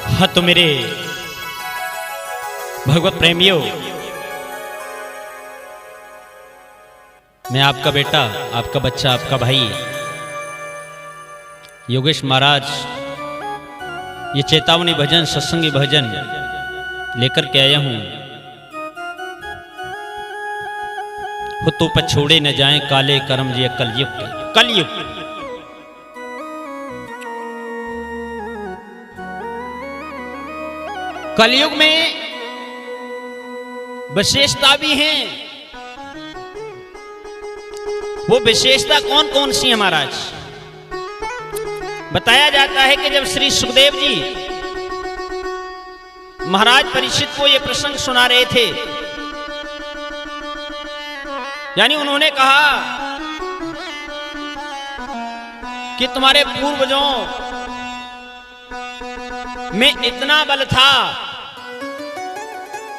हाँ तो मेरे भगवत प्रेमियों, मैं आपका बेटा, आपका बच्चा, आपका भाई योगेश महाराज ये चेतावनी भजन, सत्संगी भजन लेकर के आया हूं। हो तो पछोड़े न जाएं काले कर्म ये कलयुग। कलयुग कलयुग में विशेषता भी हैं। वो विशेषता कौन कौन सी है महाराज? बताया जाता है कि जब श्री सुखदेव जी महाराज परीक्षित को यह प्रसंग सुना रहे थे, यानी उन्होंने कहा कि तुम्हारे पूर्वजों में इतना बल था,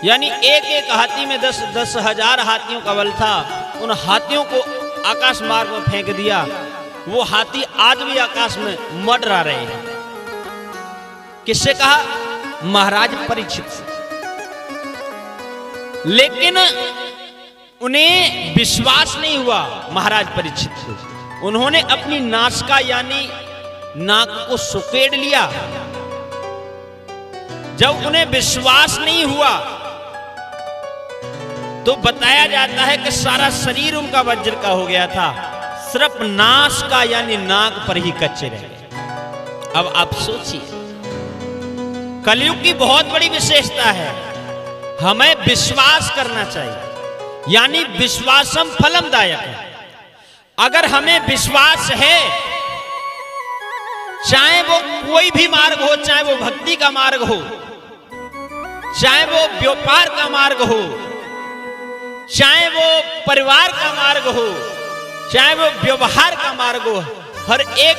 यानी एक एक हाथी में 10,000 हाथियों का बल था। उन हाथियों को आकाश मार्ग में फेंक दिया। वो हाथी आज भी आकाश में मंडरा रहे हैं। किससे कहा? महाराज परीक्षित से। लेकिन उन्हें विश्वास नहीं हुआ महाराज परीक्षित को। उन्होंने अपनी नासिका यानी नाक को सुकेड़ लिया। जब उन्हें विश्वास नहीं हुआ तो बताया जाता है कि सारा शरीर उनका वज्र का हो गया था, सिर्फ नासिका यानी नाक पर ही कच्चे रह गए। अब आप सोचिए, कलयुग की बहुत बड़ी विशेषता है, हमें विश्वास करना चाहिए, यानी विश्वासम फलमदायक है। अगर हमें विश्वास है, चाहे वो कोई भी मार्ग हो, चाहे वो भक्ति का मार्ग हो, चाहे वो व्यापार का मार्ग हो, चाहे वो परिवार का मार्ग हो, चाहे वो व्यवहार का मार्ग हो, हर एक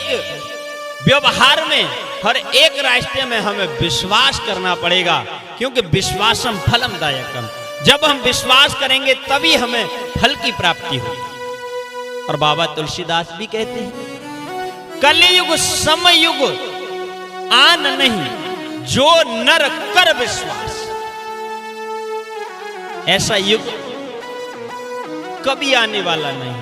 व्यवहार में, हर एक रास्ते में हमें विश्वास करना पड़ेगा, क्योंकि विश्वासम फलमदायकम। जब हम विश्वास करेंगे तभी हमें फल की प्राप्ति होगी। और बाबा तुलसीदास भी कहते हैं, कलयुग समयुग आन नहीं जो नर कर विश्वास। ऐसा युग कभी आने वाला नहीं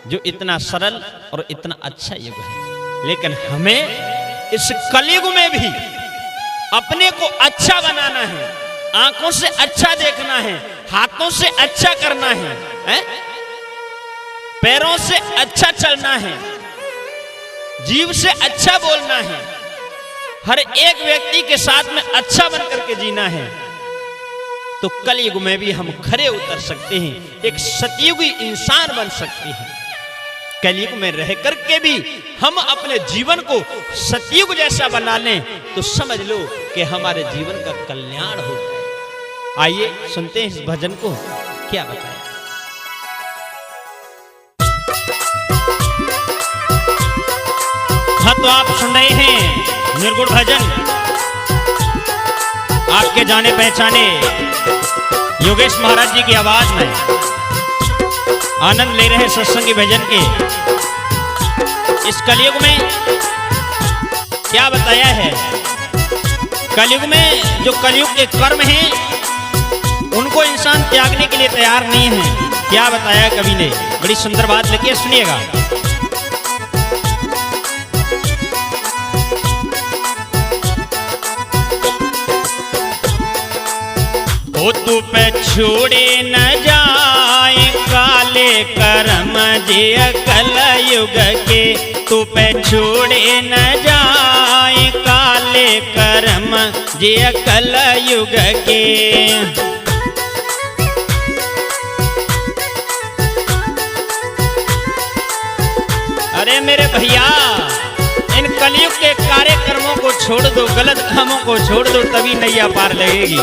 जो इतना सरल और इतना अच्छा युग है। लेकिन हमें इस कलयुग में भी अपने को अच्छा बनाना है, आंखों से अच्छा देखना है, हाथों से अच्छा करना है, पैरों से अच्छा चलना है, जीव से अच्छा बोलना है, हर एक व्यक्ति के साथ में अच्छा बनकर के जीना है। तो कलयुग में भी हम खरे उतर सकते हैं, एक सतयुगी इंसान बन सकते हैं। कलयुग में रह करके भी हम अपने जीवन को सतयुग जैसा बना लें तो समझ लो कि हमारे जीवन का कल्याण हो जाए। आइए सुनते हैं इस भजन को, क्या बताएं। हाँ तो आप सुन रहे हैं निर्गुण भजन, आपके जाने पहचाने योगेश महाराज जी की आवाज में आनंद ले रहे हैं सत्संगी भजन के। इस कलयुग में क्या बताया है? कलयुग में जो कलयुग के कर्म हैं उनको इंसान त्यागने के लिए तैयार नहीं है। क्या बताया कवि ने? बड़ी सुंदर बात लिखी है, सुनिएगा। हो तू पे छोड़े न जाए काले कर्म जे कलयुग के। तू पे छोड़े न जाए काले कर्म जे कलयुग के। अरे मेरे भैया, इन कलयुग के कार्यक्रमों को छोड़ दो, गलत कामों को छोड़ दो, तभी नैया पार लगेगी।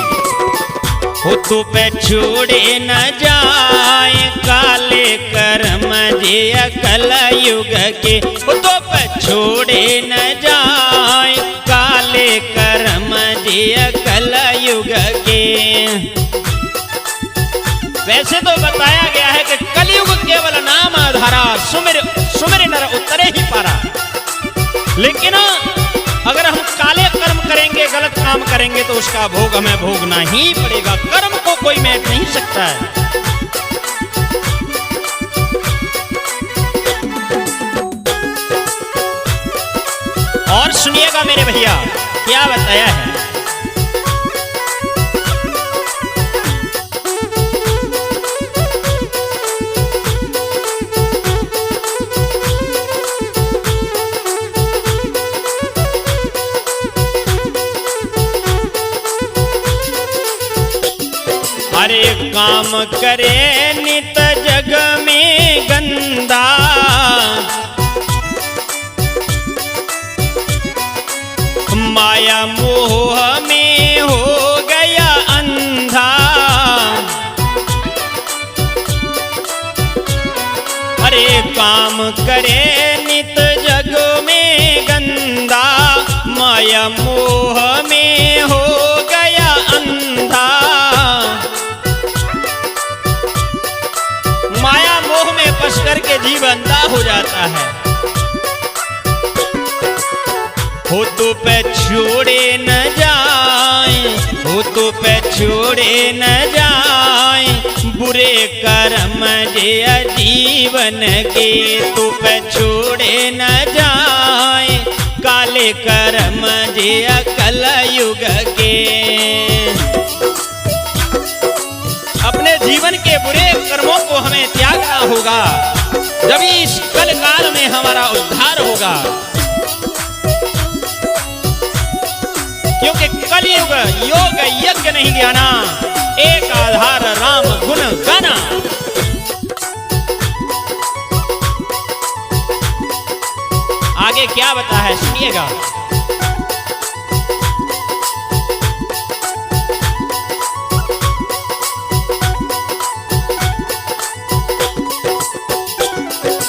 हो तू पे छोड़े न जाए काले कर्म जे कलयुग के। हो तो पे छोड़े न जाए काले कर्म जे कलयुग के। वैसे तो बताया गया है कि कलयुग केवल नाम आधारा, सुमिर नर उतरे ही पारा। लेकिन अगर हम काले कर्म आगे गलत काम करेंगे तो उसका भोग हमें भोगना ही पड़ेगा। कर्म को कोई मेट नहीं सकता है। और सुनिएगा मेरे भैया क्या बताया है। अरे काम करे नित जग में गंदा, माया मोह में हो गया अंधा। अरे काम करे नित जग में गंदा, माया मोह में हो गया अंधा। माया मोह में फंस करके जीव अंधा हो जाता है। हो तो पे छोड़े न जाए, हो तो पे छोड़े न जाए, बुरे कर्म जे जीवन के तो पे छोड़े न जाए, काले कर्म जे कल युग के। अपने जीवन के बुरे कर्मों को हमें त्यागना होगा, जब इस कल काल में हमारा उद्धार होगा। क्योंकि कलयुग योग यज्ञ नहीं ज्ञाना, एक आधार राम गुण गाना। आगे क्या बता है सुनिएगा।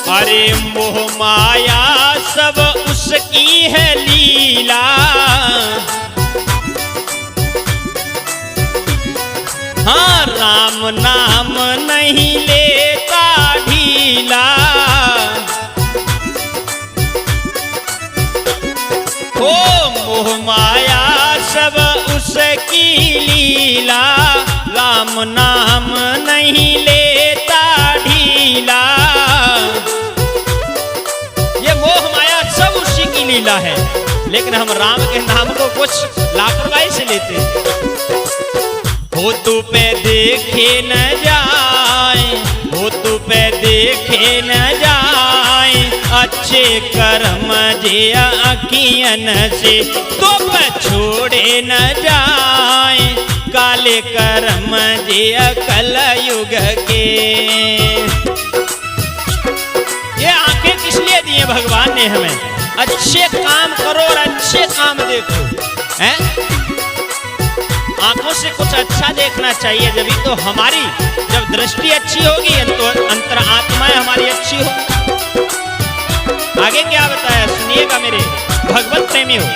अरे मोह माया सब उसकी है लीला, हाँ राम नाम नहीं लेता ढीला। ओ मोह माया सब उसकी लीला, राम नाम नहीं लेता ढीला। ये मोह माया सब उसी की लीला है, लेकिन हम राम के नाम को कुछ लापरवाही से लेते हैं। हो तू पे देखे न जाए, हो तू पे देखे न जाए, अच्छे कर्म जे अखियन से तो पे छोड़े न जाए, काले कर्म जे कल युग के। ये आंखें किस लिए दी है भगवान ने हमें? अच्छे काम करो और अच्छे काम देखो, हैं? आंखों से कुछ अच्छा देखना चाहिए, जब तो हमारी जब दृष्टि अच्छी होगी तो अंतरात्माएं हमारी अच्छी होगी। आगे क्या बताया सुनिएगा मेरे भगवत प्रेमी हो।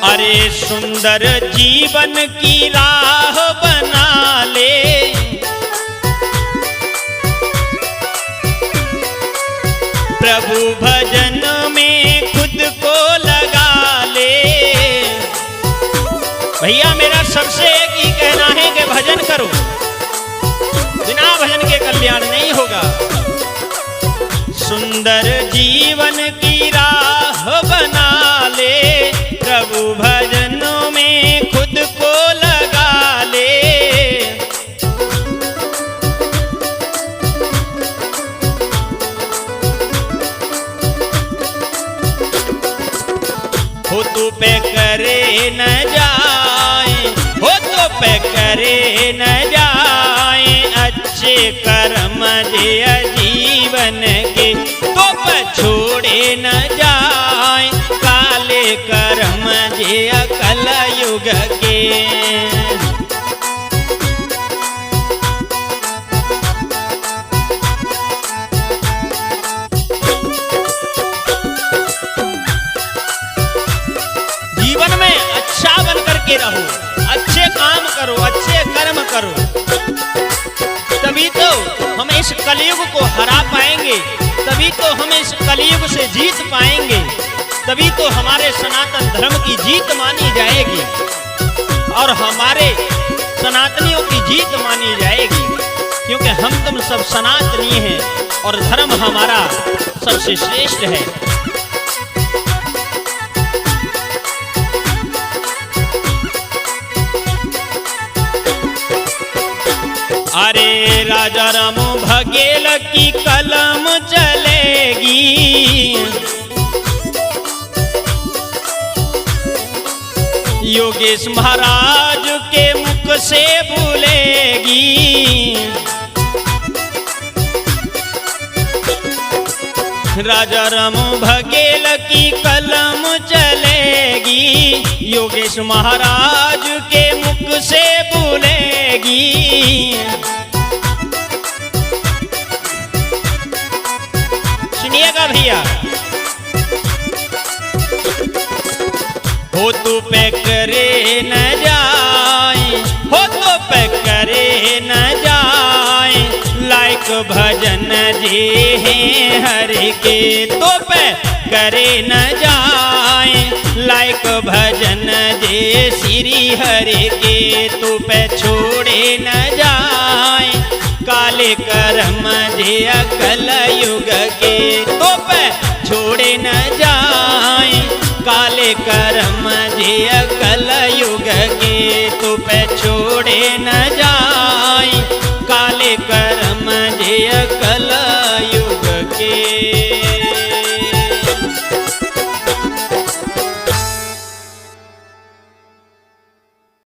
अरे सुंदर जीवन की राह बना ले, प्रभु भजन में खुद को लगा ले। भैया मेरा सबसे एक ही कहना है कि भजन करो, बिना भजन के कल्याण नहीं होगा। सुंदर जीवन की राह बना ले, प्रभु भजनों में खुद को लगा ले। हो तो पे करे न जाए, हो तो पे करे न जाए, अच्छे कर्म जे जीवन के तो पे छोड़े न जाए, काले कर्म जे कल युग के। जीवन में करो, तभी तो हम इस कलयुग को हरा पाएंगे, तभी तो हम इस कलयुग से जीत पाएंगे, तभी तो हमारे सनातन धर्म की जीत मानी जाएगी और हमारे सनातनियों की जीत मानी जाएगी, क्योंकि हम तुम सब सनातनी हैं और धर्म हमारा सबसे श्रेष्ठ है। अरे राजा राम भगेल की कलम चलेगी, योगेश महाराज के मुख से भूलेगी। राजा राम भगेल की कलम चलेगी, योगेश महाराज के मुख से भूलेगी। सुनिएगा भैया, हो तो पे करे न जाए, हो तो पे करे न जाए, लाइक भजन जे हैं हरि के, तो पे करे न जाए, लाइक भजन जे श्री हरि के, तो पे छोड़े न जाए, काले कर्म जे अकल युग के, तो पे छोड़े न जाए, काले कर्म जे अकल युग के, तो पे छोड़े न जाए, काले कर्म जे अकल युग के।